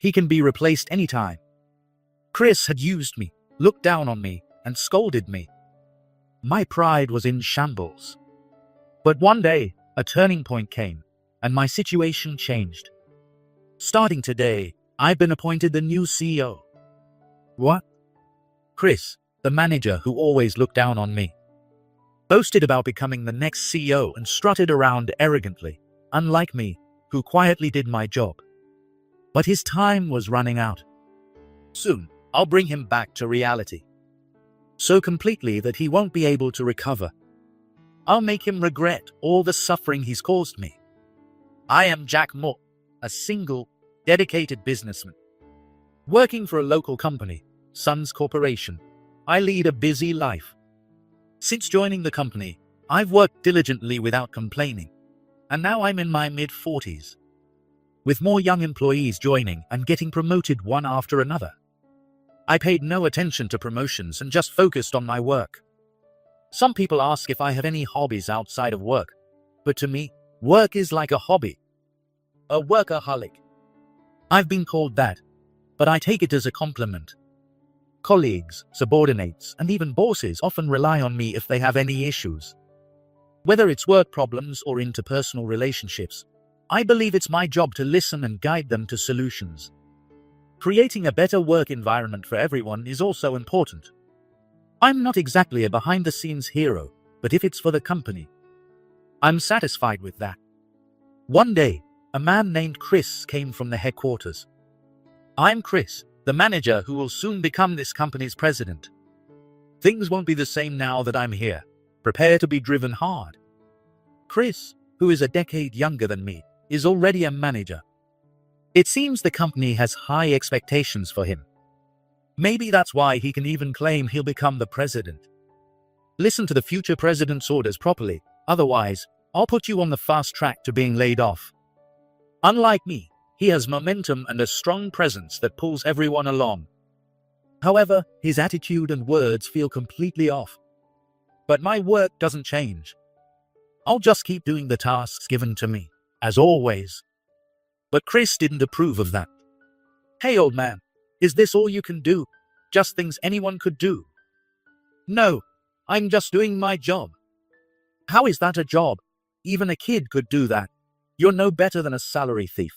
He can be replaced anytime. Chris had used me, looked down on me, and scolded me. My pride was in shambles. But one day, a turning point came, and my situation changed. Starting today, I've been appointed the new CEO. What? Chris, the manager who always looked down on me, boasted about becoming the next CEO and strutted around arrogantly, unlike me, who quietly did my job. But his time was running out. Soon, I'll bring him back to reality. So completely that he won't be able to recover. I'll make him regret all the suffering he's caused me. I am Jack Moore, a single, dedicated businessman. Working for a local company, Sons Corporation, I lead a busy life. Since joining the company, I've worked diligently without complaining, and now I'm in my mid-40s, with more young employees joining and getting promoted one after another. I paid no attention to promotions and just focused on my work. Some people ask if I have any hobbies outside of work, but to me, work is like a hobby. A workaholic. I've been called that, but I take it as a compliment. Colleagues, subordinates, and even bosses often rely on me if they have any issues. Whether it's work problems or interpersonal relationships, I believe it's my job to listen and guide them to solutions. Creating a better work environment for everyone is also important. I'm not exactly a behind-the-scenes hero, but if it's for the company, I'm satisfied with that. One day, a man named Chris came from the headquarters. I'm Chris, the manager who will soon become this company's president. Things won't be the same now that I'm here. Prepare to be driven hard. Chris, who is a decade younger than me, is already a manager. It seems the company has high expectations for him. Maybe that's why he can even claim he'll become the president. Listen to the future president's orders properly, otherwise, I'll put you on the fast track to being laid off. Unlike me, he has momentum and a strong presence that pulls everyone along. However, his attitude and words feel completely off. But my work doesn't change. I'll just keep doing the tasks given to me, as always. But Chris didn't approve of that. Hey old man, is this all you can do? Just things anyone could do? No, I'm just doing my job. How is that a job? Even a kid could do that. You're no better than a salary thief.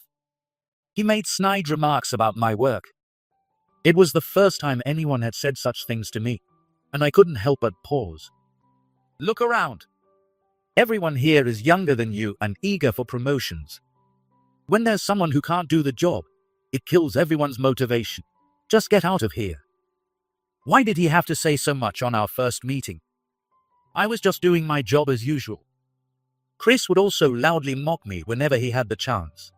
He made snide remarks about my work. It was the first time anyone had said such things to me, and I couldn't help but pause. Look around. Everyone here is younger than you and eager for promotions. When there's someone who can't do the job, it kills everyone's motivation. Just get out of here. Why did he have to say so much on our first meeting? I was just doing my job as usual. Chris would also loudly mock me whenever he had the chance.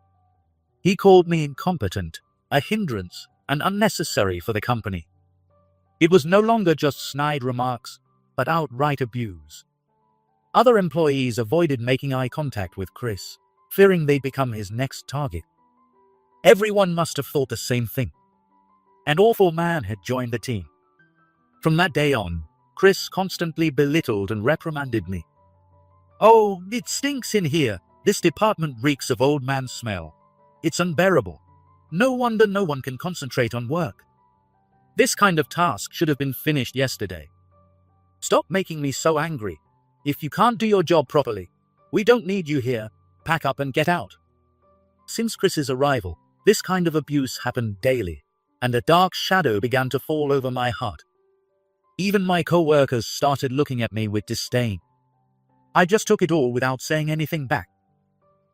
He called me incompetent, a hindrance, and unnecessary for the company. It was no longer just snide remarks, but outright abuse. Other employees avoided making eye contact with Chris, fearing they'd become his next target. Everyone must have thought the same thing. An awful man had joined the team. From that day on, Chris constantly belittled and reprimanded me. Oh, it stinks in here. This department reeks of old man smell. It's unbearable. No wonder no one can concentrate on work. This kind of task should have been finished yesterday. Stop making me so angry. If you can't do your job properly, we don't need you here. Pack up and get out. Since Chris's arrival, this kind of abuse happened daily, and a dark shadow began to fall over my heart. Even my co-workers started looking at me with disdain. I just took it all without saying anything back.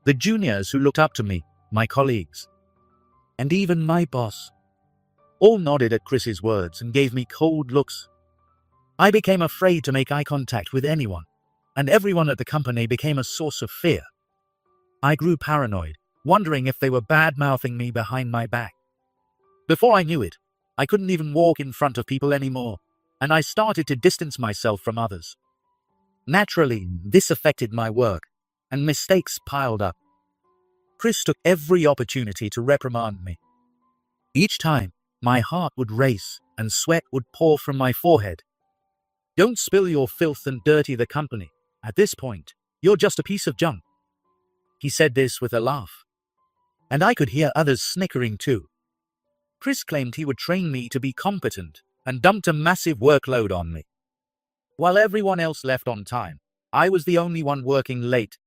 The juniors who looked up to me, my colleagues, and even my boss, all nodded at Chris's words and gave me cold looks. I became afraid to make eye contact with anyone, and everyone at the company became a source of fear. I grew paranoid, wondering if they were bad-mouthing me behind my back. Before I knew it, I couldn't even walk in front of people anymore, and I started to distance myself from others. Naturally, this affected my work, and mistakes piled up. Chris took every opportunity to reprimand me. Each time, my heart would race and sweat would pour from my forehead. Don't spill your filth and dirty the company. At this point, you're just a piece of junk. He said this with a laugh. And I could hear others snickering too. Chris claimed he would train me to be competent and dumped a massive workload on me. While everyone else left on time, I was the only one working late.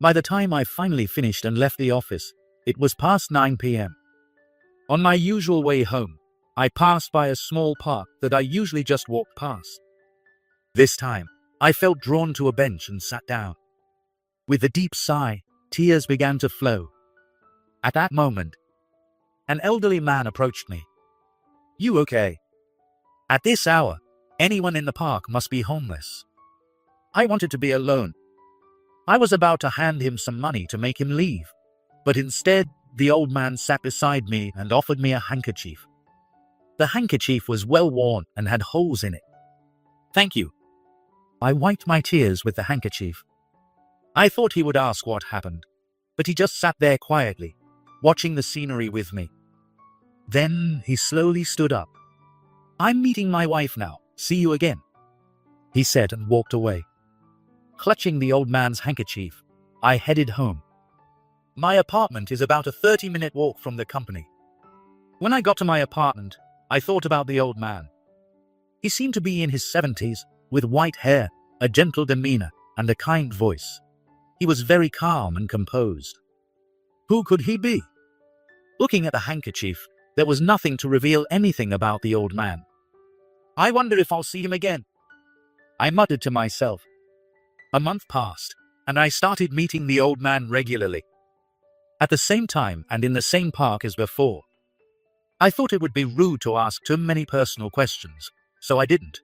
By the time I finally finished and left the office, it was past 9 p.m. On my usual way home, I passed by a small park that I usually just walked past. This time, I felt drawn to a bench and sat down. With a deep sigh, tears began to flow. At that moment, an elderly man approached me. "You okay?" At this hour, anyone in the park must be homeless. I wanted to be alone. I was about to hand him some money to make him leave, but instead, the old man sat beside me and offered me a handkerchief. The handkerchief was well worn and had holes in it. "Thank you." I wiped my tears with the handkerchief. I thought he would ask what happened, but he just sat there quietly, watching the scenery with me. Then he slowly stood up. "I'm meeting my wife now. See you again," he said and walked away. Clutching the old man's handkerchief, I headed home. My apartment is about a 30-minute walk from the company. When I got to my apartment, I thought about the old man. He seemed to be in his 70s, with white hair, a gentle demeanor, and a kind voice. He was very calm and composed. Who could he be? Looking at the handkerchief, there was nothing to reveal anything about the old man. I wonder if I'll see him again, I muttered to myself. A month passed, and I started meeting the old man regularly. At the same time and in the same park as before. I thought it would be rude to ask too many personal questions, so I didn't.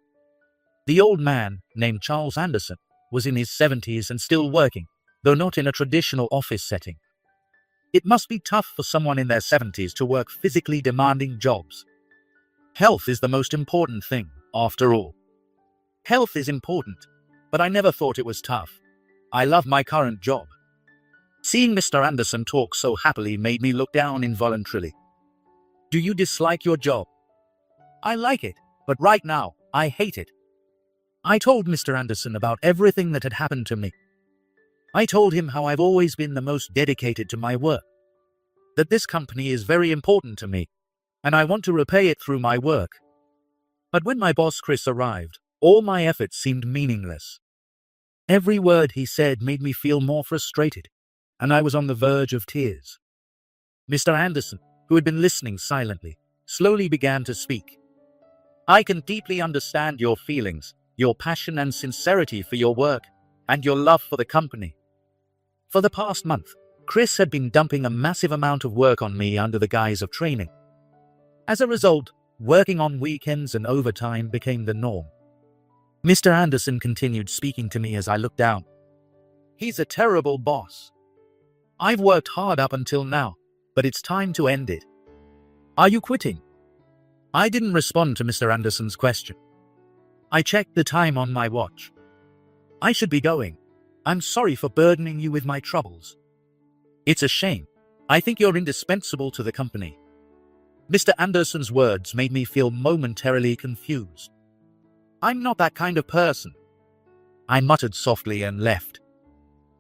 The old man, named Charles Anderson, was in his 70s and still working, though not in a traditional office setting. It must be tough for someone in their 70s to work physically demanding jobs. Health is the most important thing, after all. Health is important, but I never thought it was tough. I love my current job. Seeing Mr. Anderson talk so happily made me look down involuntarily. Do you dislike your job? I like it, but right now, I hate it. I told Mr. Anderson about everything that had happened to me. I told him how I've always been the most dedicated to my work, that this company is very important to me, and I want to repay it through my work. But when my boss Chris arrived, all my efforts seemed meaningless. Every word he said made me feel more frustrated, and I was on the verge of tears. Mr. Anderson, who had been listening silently, slowly began to speak. I can deeply understand your feelings, your passion and sincerity for your work, and your love for the company. For the past month, Chris had been dumping a massive amount of work on me under the guise of training. As a result, working on weekends and overtime became the norm. Mr. Anderson continued speaking to me as I looked down. He's a terrible boss. I've worked hard up until now, but it's time to end it. Are you quitting? I didn't respond to Mr. Anderson's question. I checked the time on my watch. I should be going. I'm sorry for burdening you with my troubles. It's a shame. I think you're indispensable to the company. Mr. Anderson's words made me feel momentarily confused. I'm not that kind of person. I muttered softly and left.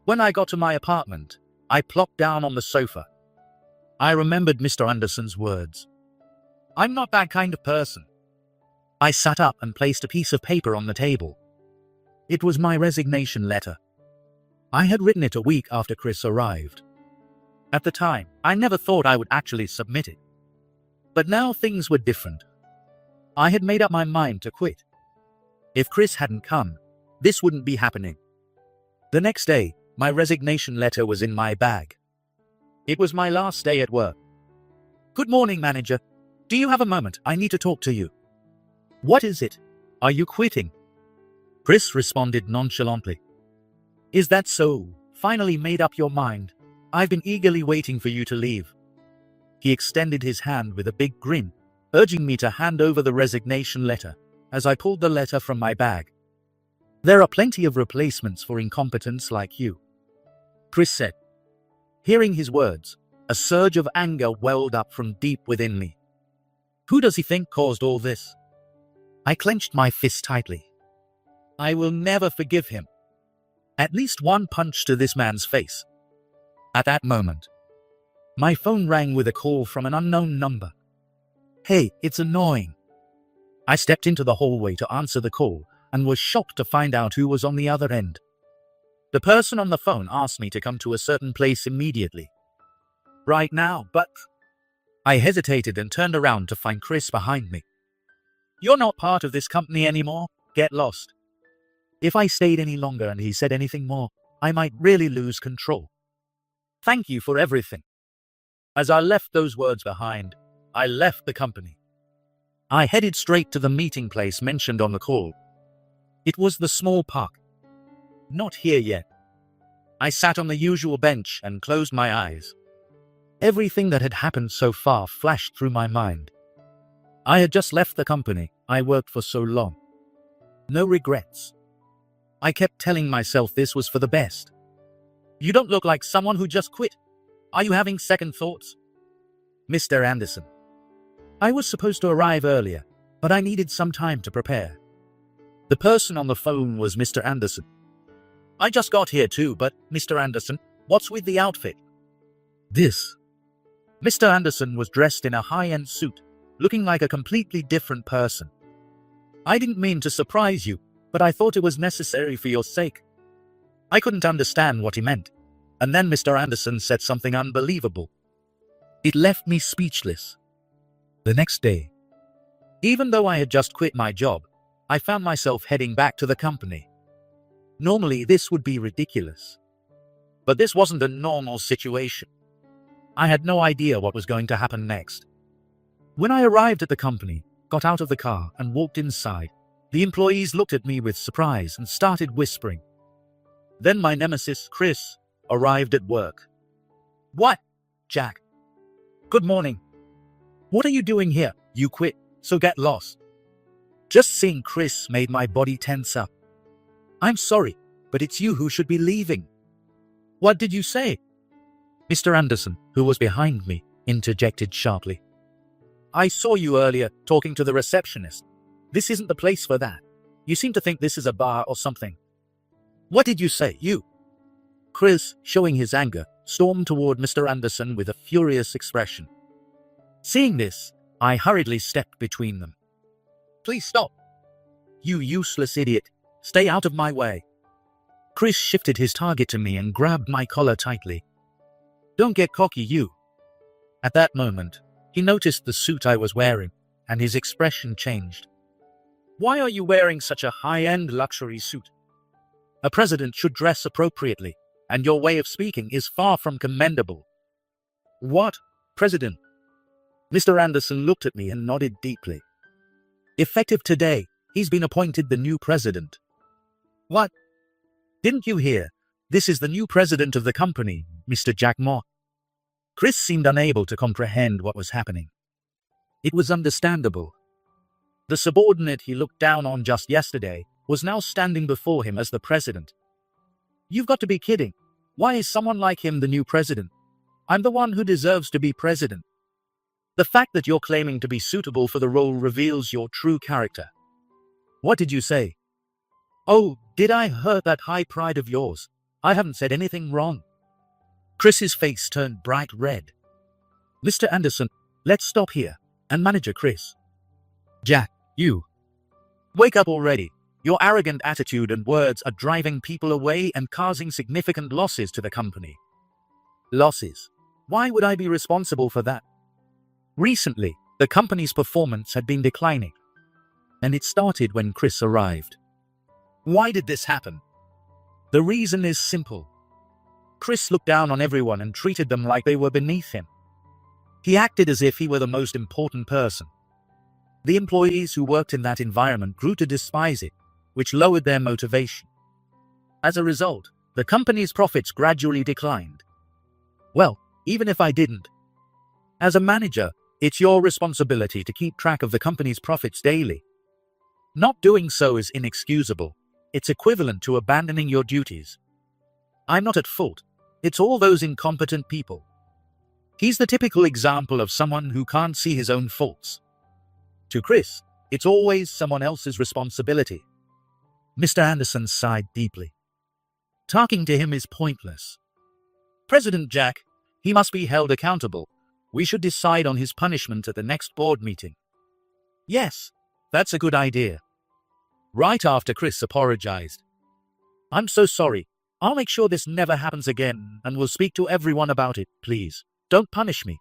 When I got to my apartment, I plopped down on the sofa. I remembered Mr. Anderson's words. I'm not that kind of person. I sat up and placed a piece of paper on the table. It was my resignation letter. I had written it a week after Chris arrived. At the time, I never thought I would actually submit it. But now things were different. I had made up my mind to quit. If Chris hadn't come, this wouldn't be happening. The next day, my resignation letter was in my bag. It was my last day at work. Good morning, manager. Do you have a moment? I need to talk to you. What is it? Are you quitting? Chris responded nonchalantly. Is that so? Finally made up your mind? I've been eagerly waiting for you to leave. He extended his hand with a big grin, urging me to hand over the resignation letter as I pulled the letter from my bag. There are plenty of replacements for incompetents like you, Chris said. Hearing his words, a surge of anger welled up from deep within me. Who does he think caused all this? I clenched my fist tightly. I will never forgive him. At least one punch to this man's face. At that moment, my phone rang with a call from an unknown number. Hey, it's annoying. I stepped into the hallway to answer the call and was shocked to find out who was on the other end. The person on the phone asked me to come to a certain place immediately. Right now, but... I hesitated and turned around to find Chris behind me. You're not part of this company anymore. Get lost. If I stayed any longer and he said anything more, I might really lose control. Thank you for everything. As I left those words behind, I left the company. I headed straight to the meeting place mentioned on the call. It was the small park. Not here yet. I sat on the usual bench and closed my eyes. Everything that had happened so far flashed through my mind. I had just left the company I worked for so long. No regrets. I kept telling myself this was for the best. You don't look like someone who just quit. Are you having second thoughts? Mr. Anderson. I was supposed to arrive earlier, but I needed some time to prepare. The person on the phone was Mr. Anderson. I just got here too, but Mr. Anderson, what's with the outfit? This. Mr. Anderson was dressed in a high-end suit, looking like a completely different person. I didn't mean to surprise you, but I thought it was necessary for your sake. I couldn't understand what he meant, and then Mr. Anderson said something unbelievable. It left me speechless. The next day, even though I had just quit my job, I found myself heading back to the company. Normally, this would be ridiculous. But this wasn't a normal situation. I had no idea what was going to happen next. When I arrived at the company, got out of the car and walked inside, the employees looked at me with surprise and started whispering. Then my nemesis, Chris, arrived at work. What? Jack. Good morning. What are you doing here? You quit, so get lost. Just seeing Chris made my body tense up. I'm sorry, but it's you who should be leaving. What did you say? Mr. Anderson, who was behind me, interjected sharply. I saw you earlier talking to the receptionist. This isn't the place for that. You seem to think this is a bar or something. What did you say, you? Chris, showing his anger, stormed toward Mr. Anderson with a furious expression. Seeing this, I hurriedly stepped between them. Please stop. You useless idiot. Stay out of my way. Chris shifted his target to me and grabbed my collar tightly. Don't get cocky, you. At that moment, he noticed the suit I was wearing, and his expression changed. Why are you wearing such a high-end luxury suit? A president should dress appropriately, and your way of speaking is far from commendable. What, president? Mr. Anderson looked at me and nodded deeply. Effective today, he's been appointed the new president. What? Didn't you hear? This is the new president of the company, Mr. Jack Moore. Chris seemed unable to comprehend what was happening. It was understandable. The subordinate he looked down on just yesterday was now standing before him as the president. You've got to be kidding. Why is someone like him the new president? I'm the one who deserves to be president. The fact that you're claiming to be suitable for the role reveals your true character. What did you say? Oh, did I hurt that high pride of yours? I haven't said anything wrong. Chris's face turned bright red. Mr. Anderson, let's stop here. And Manager Chris. Jack, you. Wake up already. Your arrogant attitude and words are driving people away and causing significant losses to the company. Losses? Why would I be responsible for that? Recently, the company's performance had been declining. And it started when Chris arrived. Why did this happen? The reason is simple. Chris looked down on everyone and treated them like they were beneath him. He acted as if he were the most important person. The employees who worked in that environment grew to despise it, which lowered their motivation. As a result, the company's profits gradually declined. Well, even if I didn't. As a manager, it's your responsibility to keep track of the company's profits daily. Not doing so is inexcusable. It's equivalent to abandoning your duties. I'm not at fault. It's all those incompetent people. He's the typical example of someone who can't see his own faults. To Chris, it's always someone else's responsibility. Mr. Anderson sighed deeply. Talking to him is pointless. President Jack, he must be held accountable. We should decide on his punishment at the next board meeting. Yes, that's a good idea. Right after Chris apologized. I'm so sorry. I'll make sure this never happens again and will speak to everyone about it, please. Don't punish me.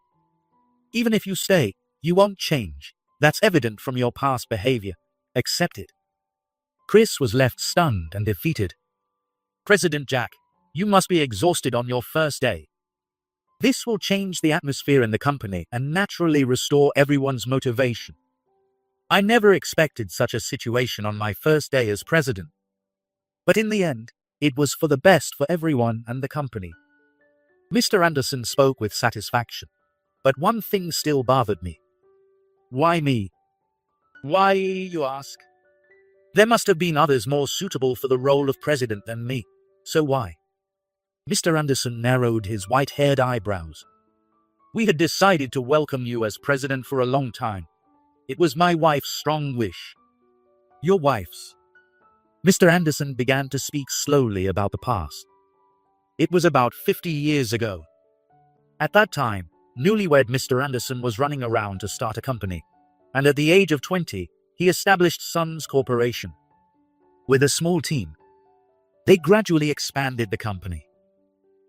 Even if you stay, you won't change. That's evident from your past behavior. Accept it. Chris was left stunned and defeated. President Jack, you must be exhausted on your first day. This will change the atmosphere in the company and naturally restore everyone's motivation. I never expected such a situation on my first day as president. But in the end, it was for the best for everyone and the company. Mr. Anderson spoke with satisfaction. But one thing still bothered me. Why me? Why, you ask? There must have been others more suitable for the role of president than me. So why? Mr. Anderson narrowed his white-haired eyebrows. We had decided to welcome you as president for a long time. It was my wife's strong wish. Your wife's? Mr. Anderson began to speak slowly about the past. It was about 50 years ago. At that time, newlywed Mr. Anderson was running around to start a company, and at the age of 20, he established Sons Corporation. With a small team, they gradually expanded the company,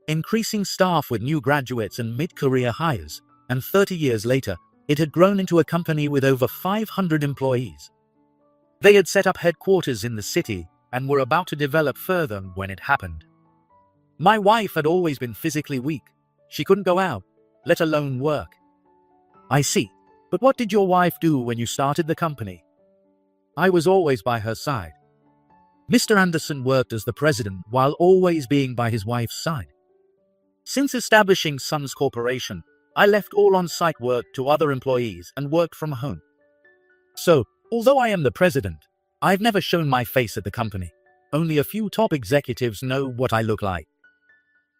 increasing staff with new graduates and mid-career hires, and 30 years later, it had grown into a company with over 500 employees. They had set up headquarters in the city and were about to develop further when it happened. My wife had always been physically weak. She couldn't go out, let alone work. I see. But what did your wife do when you started the company? I was always by her side. Mr. Anderson worked as the president while always being by his wife's side. Since establishing Sons Corporation, I left all on-site work to other employees and worked from home. So, although I am the president, I've never shown my face at the company. Only a few top executives know what I look like.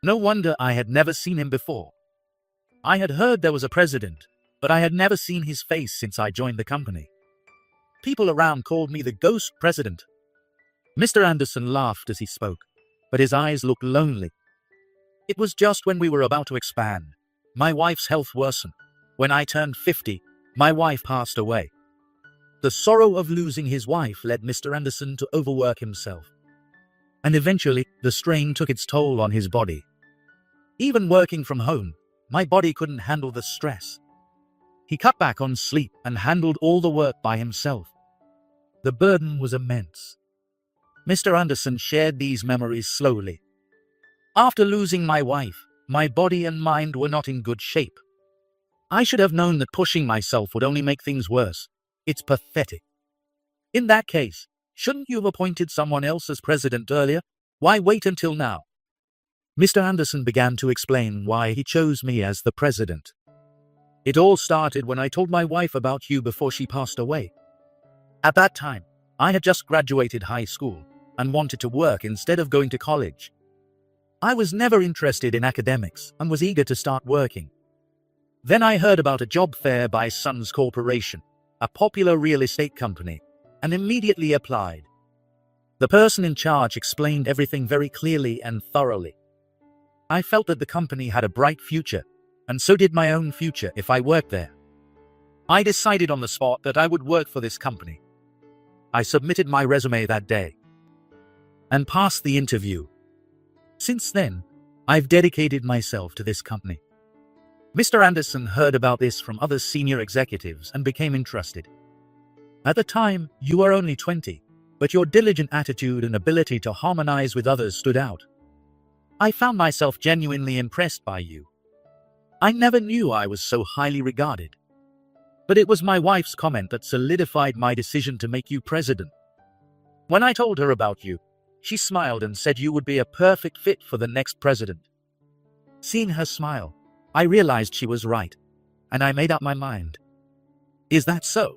No wonder I had never seen him before. I had heard there was a president, but I had never seen his face since I joined the company. People around called me the ghost president. Mr. Anderson laughed as he spoke, but his eyes looked lonely. It was just when we were about to expand. My wife's health worsened. When I turned 50, my wife passed away. The sorrow of losing his wife led Mr. Anderson to overwork himself. And eventually, the strain took its toll on his body. Even working from home, my body couldn't handle the stress. He cut back on sleep and handled all the work by himself. The burden was immense. Mr. Anderson shared these memories slowly. After losing my wife, my body and mind were not in good shape. I should have known that pushing myself would only make things worse. It's pathetic. In that case, shouldn't you have appointed someone else as president earlier? Why wait until now? Mr. Anderson began to explain why he chose me as the president. It all started when I told my wife about you before she passed away. At that time, I had just graduated high school and wanted to work instead of going to college. I was never interested in academics and was eager to start working. Then I heard about a job fair by Sons Corporation, a popular real estate company, and immediately applied. The person in charge explained everything very clearly and thoroughly. I felt that the company had a bright future, and so did my own future if I worked there. I decided on the spot that I would work for this company. I submitted my resume that day and passed the interview. Since then, I've dedicated myself to this company. Mr. Anderson heard about this from other senior executives and became interested. At the time, you were only 20, but your diligent attitude and ability to harmonize with others stood out. I found myself genuinely impressed by you. I never knew I was so highly regarded. But it was my wife's comment that solidified my decision to make you president. When I told her about you, she smiled and said you would be a perfect fit for the next president. Seeing her smile, I realized she was right, and I made up my mind. Is that so?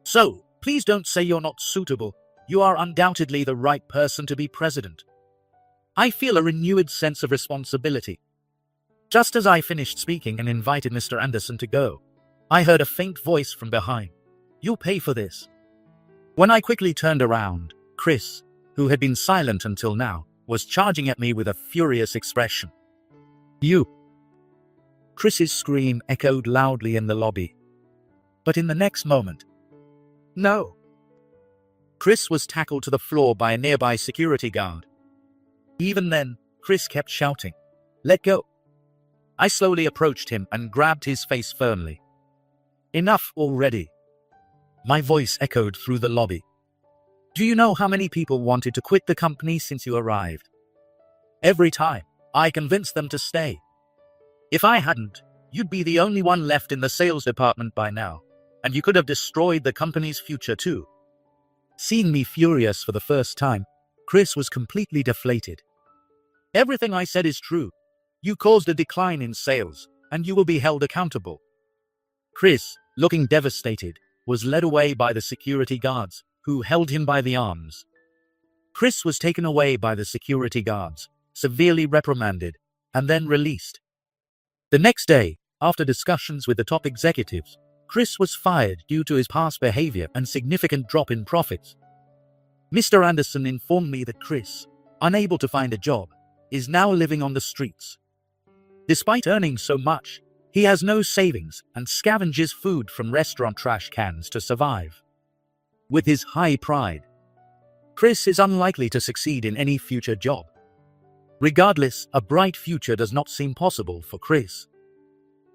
So, please don't say you're not suitable. You are undoubtedly the right person to be president. I feel a renewed sense of responsibility. Just as I finished speaking and invited Mr. Anderson to go, I heard a faint voice from behind. You'll pay for this. When I quickly turned around, Chris, who had been silent until now, was charging at me with a furious expression. You. Chris's scream echoed loudly in the lobby. But in the next moment, no. Chris was tackled to the floor by a nearby security guard. Even then, Chris kept shouting, "Let go." I slowly approached him and grabbed his face firmly. "Enough already." My voice echoed through the lobby. "Do you know how many people wanted to quit the company since you arrived? Every time, I convinced them to stay. If I hadn't, you'd be the only one left in the sales department by now, and you could have destroyed the company's future too." Seeing me furious for the first time, Chris was completely deflated. "Everything I said is true. You caused a decline in sales, and you will be held accountable." Chris, looking devastated, was led away by the security guards, who held him by the arms. Chris was taken away by the security guards, severely reprimanded, and then released. The next day, after discussions with the top executives, Chris was fired due to his past behavior and significant drop in profits. Mr. Anderson informed me that Chris, unable to find a job, is now living on the streets. Despite earning so much, he has no savings and scavenges food from restaurant trash cans to survive. With his high pride, Chris is unlikely to succeed in any future job. Regardless, a bright future does not seem possible for Chris.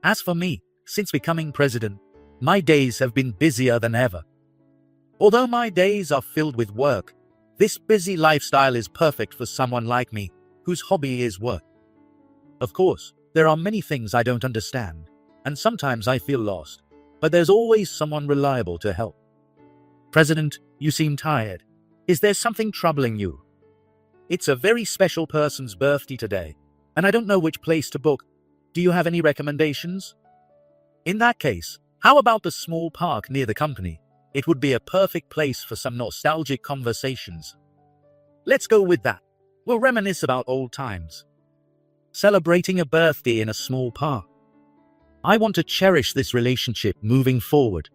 As for me, since becoming president, my days have been busier than ever. Although my days are filled with work, this busy lifestyle is perfect for someone like me, whose hobby is work. Of course, there are many things I don't understand, and sometimes I feel lost, but there's always someone reliable to help. President, you seem tired. Is there something troubling you? It's a very special person's birthday today, and I don't know which place to book. Do you have any recommendations? In that case, how about the small park near the company? It would be a perfect place for some nostalgic conversations. Let's go with that. We'll reminisce about old times. Celebrating a birthday in a small park. I want to cherish this relationship moving forward.